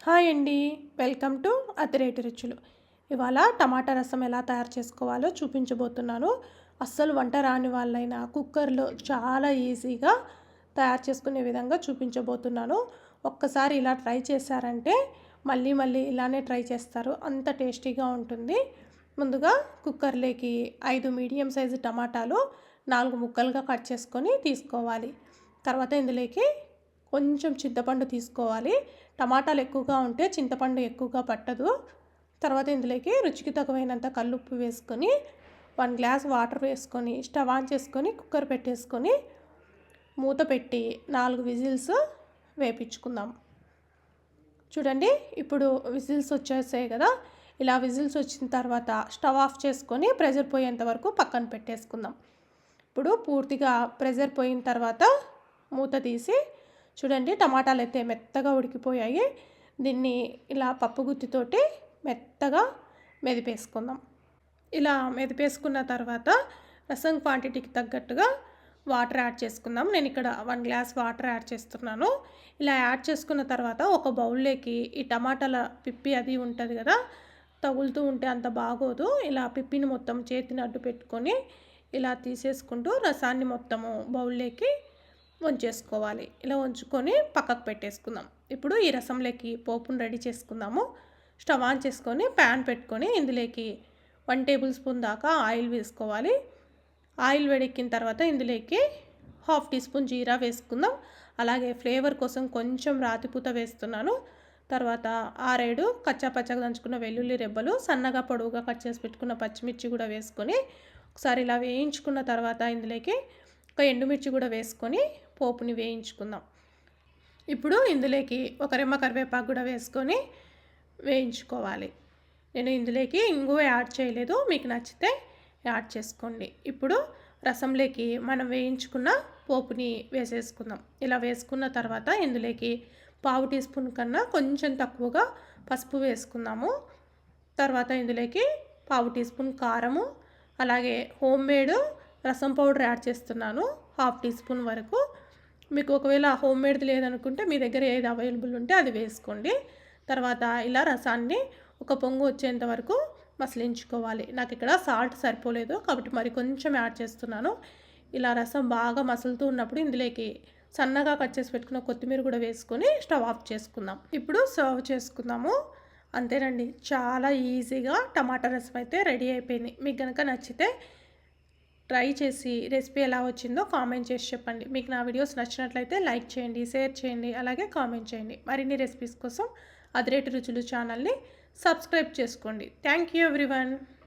Hi అండి, welcome to అతిరేటి రుచులు. ఇవాళ టమాటా రసం ఎలా తయారు చేసుకోవాలో చూపించబోతున్నాను. అస్సలు వంట రాని వాళ్ళైనా కుక్కర్లో చాలా ఈజీగా తయారు చేసుకునే విధంగా చూపించబోతున్నాను. ఒక్కసారి ఇలా ట్రై చేశారంటే మళ్ళీ మళ్ళీ ఇలానే ట్రై చేస్తారు, అంత టేస్టీగా ఉంటుంది. ముందుగా కుక్కర్లోకి 5 మీడియం సైజు టమాటాలు 4 ముక్కలుగా కట్ చేసుకొని తీసుకోవాలి. తర్వాత ఇందులోకి కొంచెం చింతపండు తీసుకోవాలి. టమాటాలు ఎక్కువగా ఉంటే చింతపండు ఎక్కువగా పట్టదు. తర్వాత ఇందులోకి రుచికి తగినంత కల్లుప్పు వేసుకొని 1 గ్లాస్ వాటర్ వేసుకొని స్టవ్ ఆన్ చేసుకొని కుక్కర్ పెట్టేసుకొని మూత పెట్టి 4 విజిల్స్ వేపించుకుందాం. చూడండి, ఇప్పుడు విజిల్స్ వచ్చేసాయి కదా. ఇలా విజిల్స్ వచ్చిన తర్వాత స్టవ్ ఆఫ్ చేసుకొని ప్రెషర్ పోయేంత వరకు పక్కన పెట్టేసుకుందాం. ఇప్పుడు పూర్తిగా ప్రెషర్ పోయిన తర్వాత మూత తీసి చూడండి, టమాటాలు అయితే మెత్తగా ఉడికిపోయాయి. దీన్ని ఇలా పప్పు గుత్తితోటి మెత్తగా మెదిపేసుకుందాం. ఇలా మెదిపేసుకున్న తర్వాత రసం క్వాంటిటీకి తగ్గట్టుగా వాటర్ యాడ్ చేసుకుందాం. నేను ఇక్కడ 1 గ్లాస్ వాటర్ యాడ్ చేస్తున్నాను. ఇలా యాడ్ చేసుకున్న తర్వాత ఒక బౌల్లోకి ఈ టమాటాల పిప్పి అది ఉంటుంది కదా, తగులుతూ ఉంటే అంత బాగోదు. ఇలా పిప్పిని మొత్తం చేతిని అడ్డు పెట్టుకొని ఇలా తీసేసుకుంటూ రసాన్ని మొత్తము బౌల్లోకి వంచేసుకోవాలి. ఇలా వంచుకొని పక్కకు పెట్టేసుకుందాం. ఇప్పుడు ఈ రసంలోకి పోపును రెడీ చేసుకుందాము. స్టవ్ ఆన్ చేసుకొని ప్యాన్ పెట్టుకొని ఇందులోకి 1 టేబుల్ స్పూన్ దాకా ఆయిల్ వేసుకోవాలి. ఆయిల్ వేడెక్కిన తర్వాత ఇందులోకి 1/2 టీ స్పూన్ జీరా వేసుకుందాం. అలాగే ఫ్లేవర్ కోసం కొంచెం రాతిపూత వేస్తున్నాను. తర్వాత 6-7 కచ్చాపచ్చగా దంచుకున్న వెల్లుల్లి రెబ్బలు, సన్నగా పొడవుగా కట్ చేసి పెట్టుకున్న పచ్చిమిర్చి కూడా వేసుకొని ఒకసారి ఇలా వేయించుకున్న తర్వాత ఇందులోకి ఒక ఎండుమిర్చి కూడా వేసుకొని పోపుని వేయించుకుందాం. ఇప్పుడు ఇందులోకి ఒక రెమ్మ కరివేపాకు కూడా వేసుకొని వేయించుకోవాలి. నేను ఇందులోకి ఇంగువ యాడ్ చేయలేదు, మీకు నచ్చితే యాడ్ చేసుకోండి. ఇప్పుడు రసంలోకి మనం వేయించుకున్న పోపుని వేసేసుకుందాం. ఇలా వేసుకున్న తర్వాత ఇందులోకి 1/2 టీ స్పూన్ కన్నా కొంచెం తక్కువగా పసుపు వేసుకుందాము. తర్వాత ఇందులోకి 1/2 టీ స్పూన్ కారము, అలాగే హోమ్ మేడ్ రసం పౌడర్ యాడ్ చేస్తున్నాను 1/2 టీ స్పూన్ వరకు. మీకు ఒకవేళ హోమ్ మేడ్ది లేదనుకుంటే మీ దగ్గర ఏది అవైలబుల్ ఉంటే అది వేసుకోండి. తర్వాత ఇలా రసాన్ని ఒక పొంగు వచ్చేంత వరకు మసలించుకోవాలి. నాకు ఇక్కడ సాల్ట్ సరిపోలేదు కాబట్టి మరి కొంచెం యాడ్ చేస్తున్నాను. ఇలా రసం బాగా మసులుతూ ఉన్నప్పుడు ఇందులోకి సన్నగా కట్ చేసి పెట్టుకున్న కొత్తిమీర కూడా వేసుకొని స్టవ్ ఆఫ్ చేసుకుందాం. ఇప్పుడు సర్వ్ చేసుకుందాము. అంతేనండి, చాలా ఈజీగా టమాటా రసం అయితే రెడీ అయిపోయింది. మీకు కనుక నచ్చితే ట్రై చేసి రెసిపీ ఎలా వచ్చిందో కామెంట్ చేసి చెప్పండి. మీకు నా వీడియోస్ నచ్చినట్లయితే లైక్ చేయండి, షేర్ చేయండి, అలాగే కామెంట్ చేయండి. మరిన్ని రెసిపీస్ కోసం అదిరేటి రుచులు ఛానల్ని సబ్స్క్రైబ్ చేసుకోండి. Thank you everyone.